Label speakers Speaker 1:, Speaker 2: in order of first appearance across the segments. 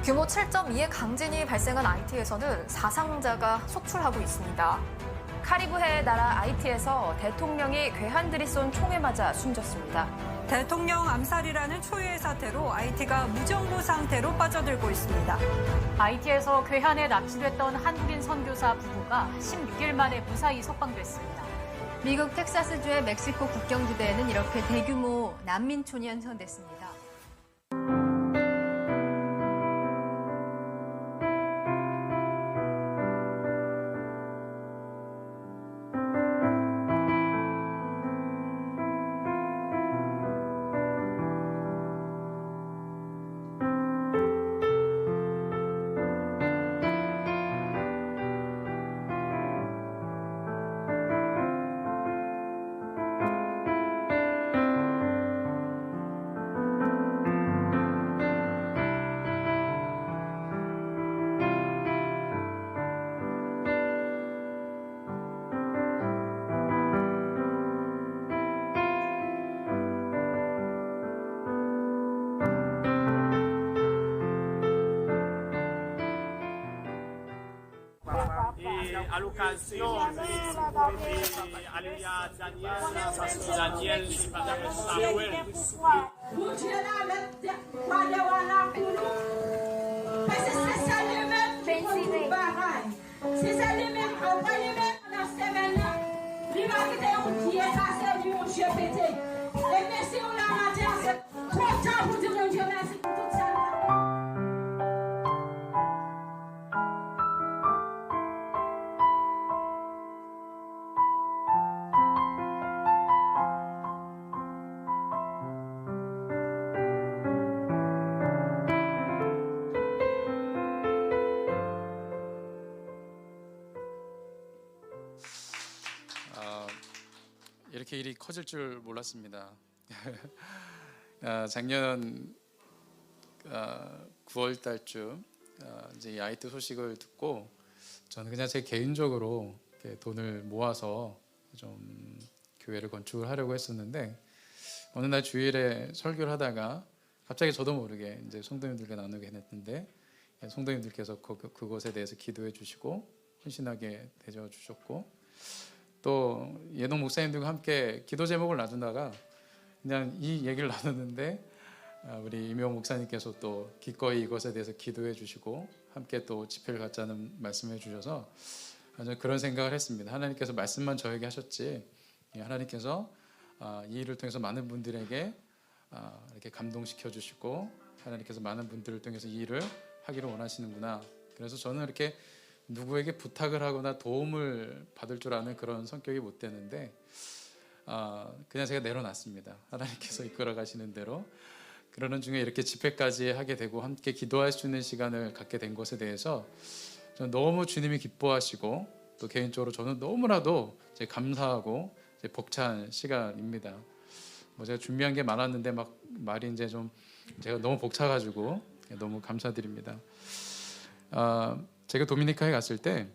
Speaker 1: 규모 7.2의 강진이 발생한 아이티에서는 사상자가 속출하고 있습니다.
Speaker 2: 카리브해 나라 아이티에서 대통령이 괴한들이 쏜 총에 맞아 숨졌습니다.
Speaker 3: 대통령 암살이라는 초유의 사태로 아이티가 무정부 상태로 빠져들고 있습니다.
Speaker 4: 아이티에서 괴한에 납치됐던 한국인 선교사 부부가 16일 만에 무사히 석방됐습니다.
Speaker 5: 미국 텍사스주의 멕시코 국경부대에는 이렇게 대규모 난민촌이 형성됐습니다.
Speaker 6: À l'occasion de Aliyah Daniel Samuel.
Speaker 7: C'est ça les mêmes, on va les mêmes dans ces mêmes-là. L'humanité qui est passé du monde pété. Et merci on a raté, c'est trop tard pour dire Dieu merci pour tout ça.
Speaker 8: 이렇게 일이 커질 줄 몰랐습니다. 작년 9월 달쯤 이제 이 아이티 소식을 듣고 저는 그냥 제 개인적으로 돈을 모아서 좀 교회를 건축을 하려고 했었는데 어느 날 주일에 설교를 하다가 갑자기 저도 모르게 이제 성도님들과 나누게 했는데 성도님들께서 그것에 대해서 기도해 주시고 헌신하게 대접해 주셨고 또 예동 목사님들과 함께 기도 제목을 나누다가 그냥 이 얘기를 나눴는데 우리 이명 목사님께서 또 기꺼이 이것에 대해서 기도해 주시고 함께 또 집회를 갖자는 말씀해 주셔서 저는 그런 생각을 했습니다. 하나님께서 말씀만 저에게 하셨지 하나님께서 이 일을 통해서 많은 분들에게 이렇게 감동시켜 주시고 하나님께서 많은 분들을 통해서 이 일을 하기를 원하시는구나. 그래서 저는 이렇게 누구에게 부탁을 하거나 도움을 받을 줄 아는 그런 성격이 못 되는데 그냥 제가 내려놨습니다. 하나님께서 이끌어 가시는 대로. 그러는 중에 이렇게 집회까지 하게 되고 함께 기도할 수 있는 시간을 갖게 된 것에 대해서 저는 너무 주님이 기뻐하시고 또 개인적으로 저는 너무나도 감사하고 벅찬 시간입니다. 제가 준비한 게 많았는데 막 말이 이제 좀 제가 너무 벅차가지고 너무 감사드립니다. 제가 도미니카에 갔을 때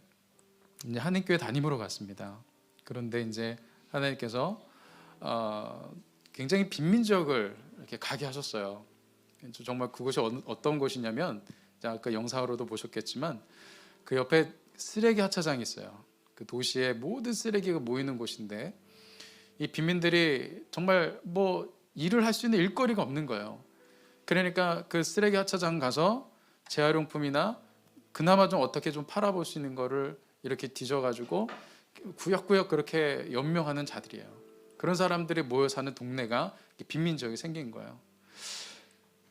Speaker 8: 이제 한인교회 담임으로 갔습니다. 그런데 이제 하나님께서 굉장히 빈민지역을 이렇게 가게 하셨어요. 정말 그곳이 어떤 곳이냐면 아까 영상으로도 보셨겠지만 그 옆에 쓰레기 하차장이 있어요. 그 도시의 모든 쓰레기가 모이는 곳인데 이 빈민들이 정말 뭐 일을 할 수 있는 일거리가 없는 거예요. 그러니까 그 쓰레기 하차장 가서 재활용품이나 그나마 좀 어떻게 좀 팔아볼 수 있는 거를 이렇게 뒤져가지고 구역구역 그렇게 연명하는 자들이에요. 그런 사람들이 모여 사는 동네가 빈민지역이 생긴 거예요.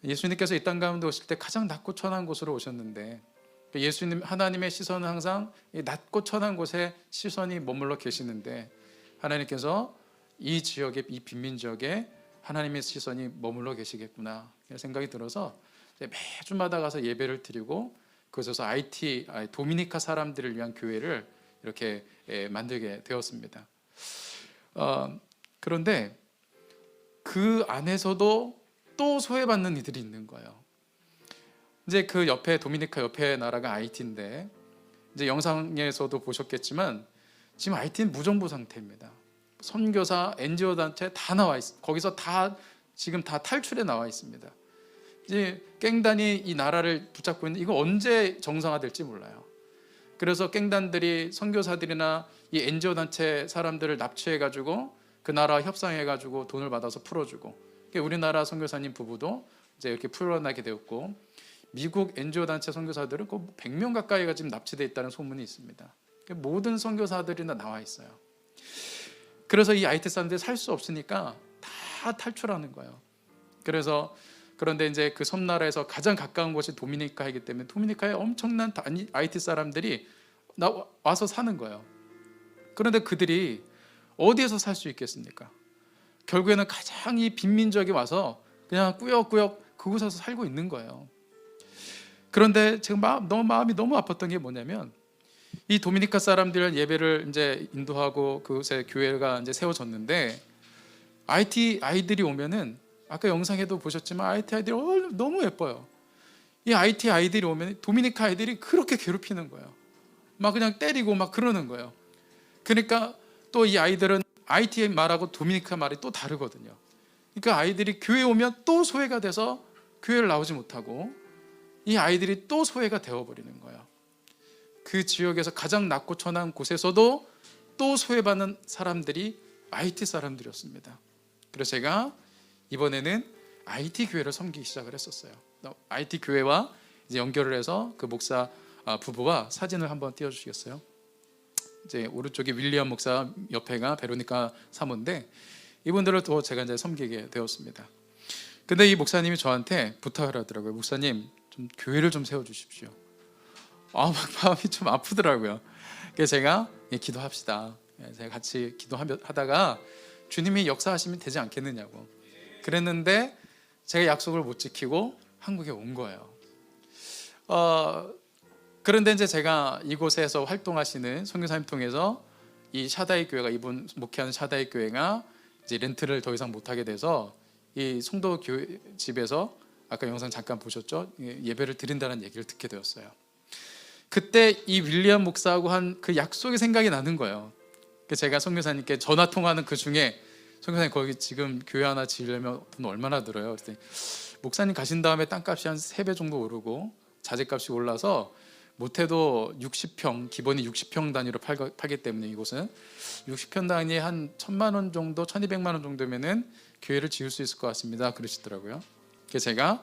Speaker 8: 예수님께서 이 땅 가운데 오실 때 가장 낮고 천한 곳으로 오셨는데 예수님 하나님의 시선은 항상 이 낮고 천한 곳에 시선이 머물러 계시는데 하나님께서 이 지역에 이 빈민지역에 하나님의 시선이 머물러 계시겠구나 생각이 들어서 매주마다 가서 예배를 드리고 그곳에서 도미니카 사람들을 위한 교회를 이렇게 만들게 되었습니다. 그런데 그 안에서도 또 소외받는 이들이 있는 거예요. 이제 그 옆에 도미니카 옆에 나라가 아이티인데 이제 영상에서도 보셨겠지만 지금 아이티는 무정부 상태입니다. 선교사, NGO 단체 다 나와 있습니다. 거기서 다 지금 다 탈출해 나와 있습니다. 이제 깽단이 이 나라를 붙잡고 있는 이거 언제 정상화될지 몰라요. 그래서 깽단들이 선교사들이나 이 NGO 단체 사람들을 납치해가지고 그 나라 협상해가지고 돈을 받아서 풀어주고, 우리나라 선교사님 부부도 이제 이렇게 풀어나게 되었고, 미국 NGO 단체 선교사들은 그 100명 가까이가 지금 납치돼 있다는 소문이 있습니다. 모든 선교사들이나 나와 있어요. 그래서 이 IT 사람들이 살 수 없으니까 다 탈출하는 거예요. 그런데 이제 그 섬나라에서 가장 가까운 곳이 도미니카이기 때문에 도미니카에 엄청난 IT 사람들이 와서 사는 거예요. 그런데 그들이 어디에서 살 수 있겠습니까? 결국에는 가장 이 빈민족이 와서 그냥 꾸역꾸역 그곳에서 살고 있는 거예요. 그런데 제가 마음이 너무 아팠던 게 뭐냐면, 이 도미니카 사람들 예배를 이제 인도하고 그곳에 교회가 이제 세워졌는데, IT 아이들이 오면은 아까 영상에도 보셨지만 IT 아이들이 너무 예뻐요. 이 IT 아이들이 오면 도미니카 아이들이 그렇게 괴롭히는 거예요. 막 그냥 때리고 막 그러는 거예요. 그러니까 또 이 아이들은 IT 말하고 도미니카 말이 또 다르거든요. 그러니까 아이들이 교회 오면 또 소외가 돼서 교회를 나오지 못하고, 이 아이들이 또 소외가 되어버리는 거예요. 그 지역에서 가장 낮고 천한 곳에서도 또 소외받는 사람들이 IT 사람들이었습니다. 그래서 제가 이번에는 IT 교회를 섬기기 시작을 했었어요. IT 교회와 이제 연결을 해서 그 목사 부부와 사진을 한번 띄워주시겠어요? 이제 오른쪽에 윌리엄 목사, 옆에가 베로니카 사모인데, 이분들을 또 제가 이제 섬기게 되었습니다. 근데 이 목사님이 저한테 부탁을 하더라고요. 목사님, 좀 교회를 좀 세워주십시오. 막 마음이 좀 아프더라고요. 그래서 제가 기도합시다. 제가 같이 기도하다가 주님이 역사하시면 되지 않겠느냐고 그랬는데, 제가 약속을 못 지키고 한국에 온 거예요. 그런데 이제 제가 이곳에서 활동하시는 선교사님 통해서 이 샤다이 교회가, 이분 목회하는 샤다이 교회가 이제 렌트를 더 이상 못 하게 돼서 이 송도 교회 집에서 아까 영상 잠깐 보셨죠? 예배를 드린다는 얘기를 듣게 되었어요. 그때 이 윌리엄 목사하고 한 그 약속이 생각이 나는 거예요. 제가 선교사님께 전화 통화하는 그 중에, 선교사님 거기 지금 교회 하나 지으려면 돈 얼마나 들어요? 그랬더니 목사님 가신 다음에 땅값이 한 3배 정도 오르고 자재값이 올라서 못해도 60평, 기본이 60평 단위로 팔기 때문에 이곳은 60평 단위에 한 1,000만 원 정도, 1,200만 원 정도면은 교회를 지을 수 있을 것 같습니다. 그러시더라고요. 그래서 제가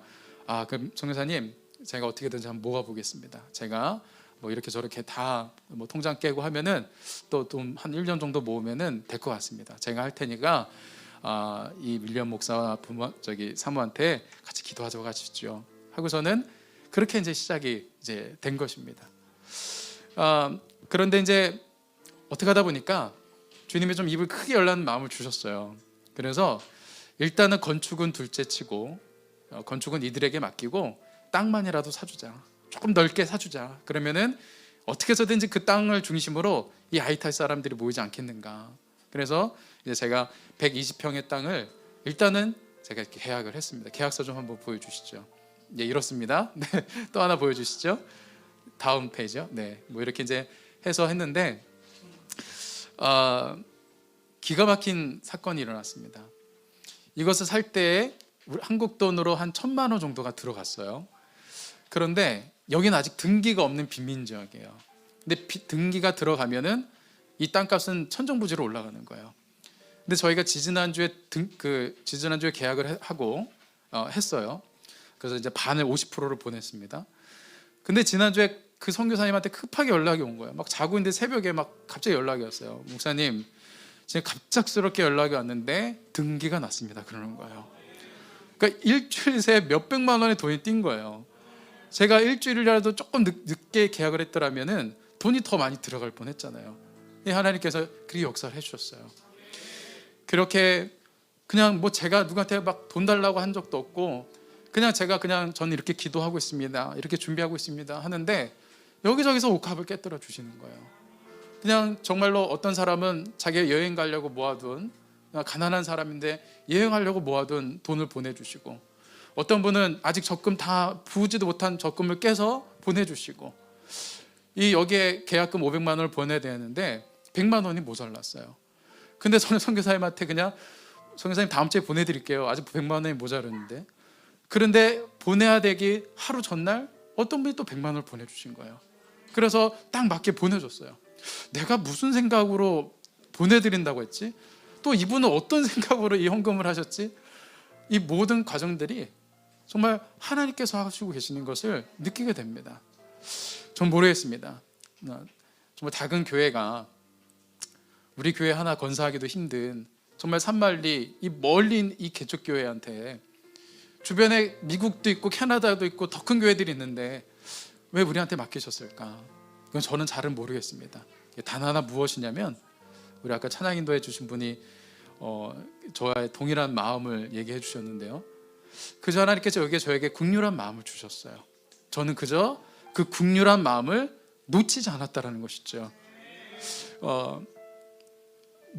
Speaker 8: 그럼 선교사님, 제가 어떻게든지 한번 모아보겠습니다. 제가 뭐 이렇게 저렇게 다 뭐 통장 깨고 하면은 또 한 1년 정도 모으면은 될 것 같습니다. 제가 할 테니까 이 윌리엄 목사와 사모한테 같이 기도하자고 하시죠. 하고서는 그렇게 이제 시작이 이제 된 것입니다. 그런데 이제 어떻게 하다 보니까 주님이 좀 입을 크게 열라는 마음을 주셨어요. 그래서 일단은 건축은 둘째치고, 건축은 이들에게 맡기고 땅만이라도 사주자, 조금 넓게 사주자. 그러면은 어떻게 해서든지 그 땅을 중심으로 이 아이탈 사람들이 모이지 않겠는가. 그래서 이제 제가 120평의 땅을 일단은 제가 이렇게 계약을 했습니다. 계약서 좀 한번 보여주시죠. 예, 이렇습니다. 네, 또 하나 보여주시죠. 다음 페이지요. 네, 뭐 이렇게 이제 해서 했는데 기가 막힌 사건이 일어났습니다. 이것을 살 때 한국 돈으로 한 1,000만 원 정도가 들어갔어요. 그런데 여기는 아직 등기가 없는 빈민 지역이에요. 근데 등기가 들어가면은 이 땅값은 천정부지로 올라가는 거예요. 근데 저희가 지지난주에 계약을 하고 했어요. 그래서 이제 반을 50%를 보냈습니다. 근데 지난주에 그 선교사님한테 급하게 연락이 온 거예요. 막 자고 있는데 새벽에 막 갑자기 연락이 왔어요. 목사님, 지금 갑작스럽게 연락이 왔는데 등기가 났습니다. 그러는 거예요. 그러니까 일주일 새에 몇백만 원의 돈이 뛴 거예요. 제가 일주일이라도 조금 늦게 계약을 했더라면은 돈이 더 많이 들어갈 뻔했잖아요. 하나님께서 그렇게 역사를 해주셨어요. 그렇게 그냥 뭐 제가 누구한테 막 돈 달라고 한 적도 없고, 그냥 제가 저는 이렇게 기도하고 있습니다, 이렇게 준비하고 있습니다 하는데 여기저기서 옥합을 깨뜨려 주시는 거예요. 그냥 정말로 어떤 사람은 자기가 여행 가려고 모아둔, 가난한 사람인데 여행하려고 모아둔 돈을 보내주시고, 어떤 분은 아직 적금 다 부으지도 못한 적금을 깨서 보내주시고, 여기에 계약금 500만 원을 보내야 되는데 100만 원이 모자랐어요. 근데 저는 선교사님한테 그냥 선교사님 다음 주에 보내드릴게요, 아직 100만 원이 모자랐는데. 그런데 보내야 되기 하루 전날 어떤 분이 또 100만 원을 보내주신 거예요. 그래서 딱 맞게 보내줬어요. 내가 무슨 생각으로 보내드린다고 했지? 또 이분은 어떤 생각으로 이 헌금을 하셨지? 이 모든 과정들이 정말 하나님께서 하시고 계시는 것을 느끼게 됩니다. 전 모르겠습니다. 정말 작은 교회가 우리 교회 하나 건사하기도 힘든 정말 산만리 이 멀린 이 개척교회한테 주변에 미국도 있고 캐나다도 있고 더 큰 교회들이 있는데 왜 우리한테 맡기셨을까? 그건 저는 잘은 모르겠습니다. 단 하나 무엇이냐면 우리 아까 찬양 인도해 주신 분이 저와의 동일한 마음을 얘기해 주셨는데요. 그저 하나님께서 여기에 저에게 국률한 마음을 주셨어요. 저는 그저 그 국률한 마음을 놓치지 않았다라는 것이죠.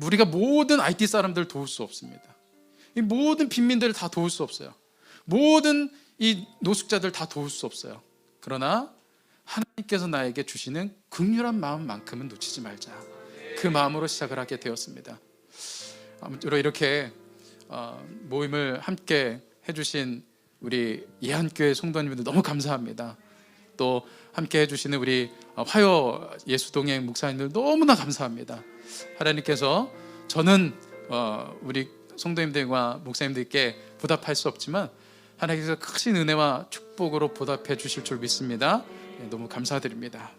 Speaker 8: 우리가 모든 IT 사람들을 도울 수 없습니다. 이 모든 빈민들을 다 도울 수 없어요. 모든 이 노숙자들 다 도울 수 없어요. 그러나 하나님께서 나에게 주시는 긍휼한 마음만큼은 놓치지 말자. 그 마음으로 시작을 하게 되었습니다. 아무쪼록 이렇게 모임을 함께 해주신 우리 예한교회 성도님들 너무 감사합니다. 또 함께 해주시는 우리 화요 예수동행 목사님들 너무나 감사합니다. 하나님께서 저는 우리 성도님들과 목사님들께 보답할 수 없지만 하나님께서 크신 은혜와 축복으로 보답해 주실 줄 믿습니다. 너무 감사드립니다.